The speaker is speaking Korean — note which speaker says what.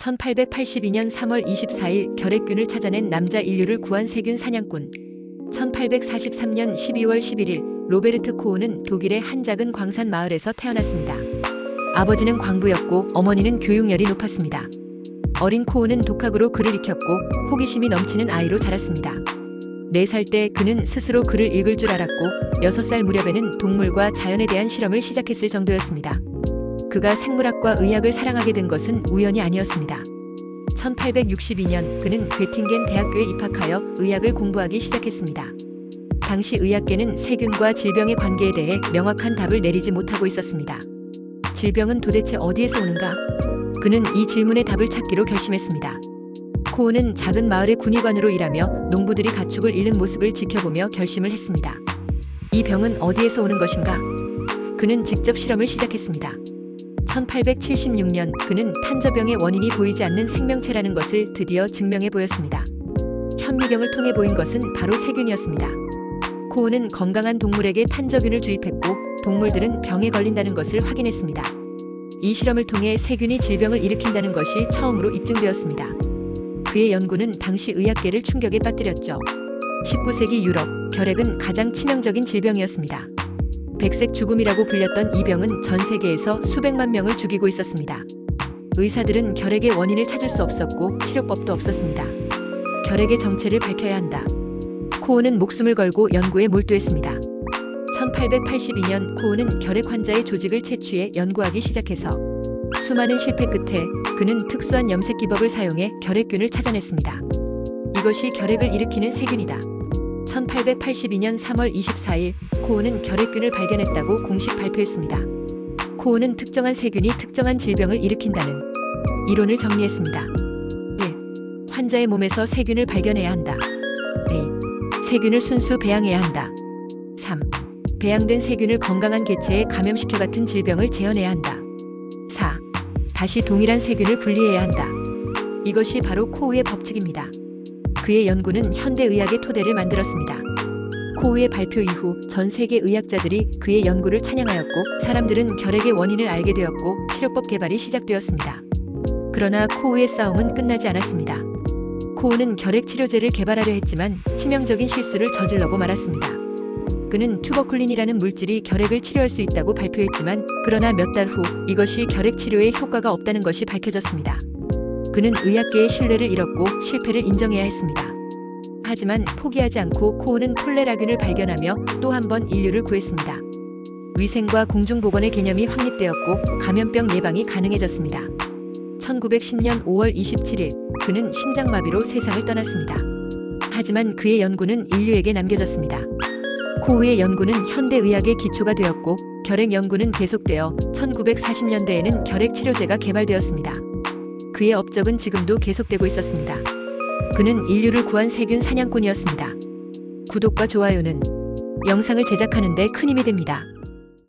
Speaker 1: 1882년 3월 24일 결핵균을 찾아낸 남자 인류를 구한 세균 사냥꾼. 1843년 12월 11일 로베르트 코우는 독일의 한 작은 광산 마을에서 태어났습니다. 아버지는 광부였고 어머니는 교육열이 높았습니다. 어린 코우는 독학으로 글을 익혔고 호기심이 넘치는 아이로 자랐습니다. 4살 때 그는 스스로 글을 읽을 줄 알았고 6살 무렵에는 동물과 자연에 대한 실험을 시작했을 정도였습니다. 그가 생물학과 의학을 사랑하게 된 것은 우연이 아니었습니다. 1862년 그는 괴팅겐 대학교에 입학하여 의학을 공부하기 시작했습니다. 당시 의학계는 세균과 질병의 관계에 대해 명확한 답을 내리지 못하고 있었습니다. 질병은 도대체 어디에서 오는가? 그는 이 질문의 답을 찾기로 결심했습니다. 코우는 작은 마을의 군의관으로 일하며 농부들이 가축을 잃는 모습을 지켜보며 결심을 했습니다. 이 병은 어디에서 오는 것인가? 그는 직접 실험을 시작했습니다. 1876년 그는 탄저병의 원인이 보이지 않는 생명체라는 것을 드디어 증명해 보였습니다. 현미경을 통해 보인 것은 바로 세균이었습니다. 코우는 건강한 동물에게 탄저균을 주입했고 동물들은 병에 걸린다는 것을 확인했습니다. 이 실험을 통해 세균이 질병을 일으킨다는 것이 처음으로 입증되었습니다. 그의 연구는 당시 의학계를 충격에 빠뜨렸죠. 19세기 유럽, 결핵은 가장 치명적인 질병이었습니다. 백색 죽음이라고 불렸던 이 병은 전 세계에서 수백만 명을 죽이고 있었습니다. 의사들은 결핵의 원인을 찾을 수 없었고 치료법도 없었습니다. 결핵의 정체를 밝혀야 한다. 코우는 목숨을 걸고 연구에 몰두했습니다. 1882년 코우는 결핵 환자의 조직을 채취해 연구하기 시작해서 수많은 실패 끝에 그는 특수한 염색 기법을 사용해 결핵균을 찾아냈습니다. 이것이 결핵을 일으키는 세균이다. 1882년 3월 24일 코우는 결핵균을 발견했다고 공식 발표했습니다. 코우는 특정한 세균이 특정한 질병을 일으킨다는 이론을 정리했습니다. 1. 환자의 몸에서 세균을 발견해야 한다. 2. 세균을 순수 배양해야 한다. 3. 배양된 세균을 건강한 개체에 감염시켜 같은 질병을 재현해야 한다. 4. 다시 동일한 세균을 분리해야 한다. 이것이 바로 코우의 법칙입니다. 그의 연구는 현대의학의 토대를 만들었습니다. 코우의 발표 이후 전 세계 의학자들이 그의 연구를 찬양하였고 사람들은 결핵의 원인을 알게 되었고 치료법 개발이 시작되었습니다. 그러나 코우의 싸움은 끝나지 않았습니다. 코우는 결핵 치료제를 개발하려 했지만 치명적인 실수를 저질러고 말았습니다. 그는 투버쿨린이라는 물질이 결핵을 치료할 수 있다고 발표했지만 그러나 몇 달 후 이것이 결핵 치료에 효과가 없다는 것이 밝혀졌습니다. 그는 의학계의 신뢰를 잃었고 실패를 인정해야 했습니다. 하지만 포기하지 않고 코우는 콜레라균을 발견하며 또 한 번 인류를 구했습니다. 위생과 공중보건의 개념이 확립되었고 감염병 예방이 가능해졌습니다. 1910년 5월 27일 그는 심장마비로 세상을 떠났습니다. 하지만 그의 연구는 인류에게 남겨졌습니다. 코우의 연구는 현대의학의 기초가 되었고 결핵 연구는 계속되어 1940년대에는 결핵 치료제가 개발되었습니다. 그의 업적은 지금도 계속되고 있었습니다. 그는 인류를 구한 세균 사냥꾼이었습니다. 구독과 좋아요는 영상을 제작하는 데 큰 힘이 됩니다.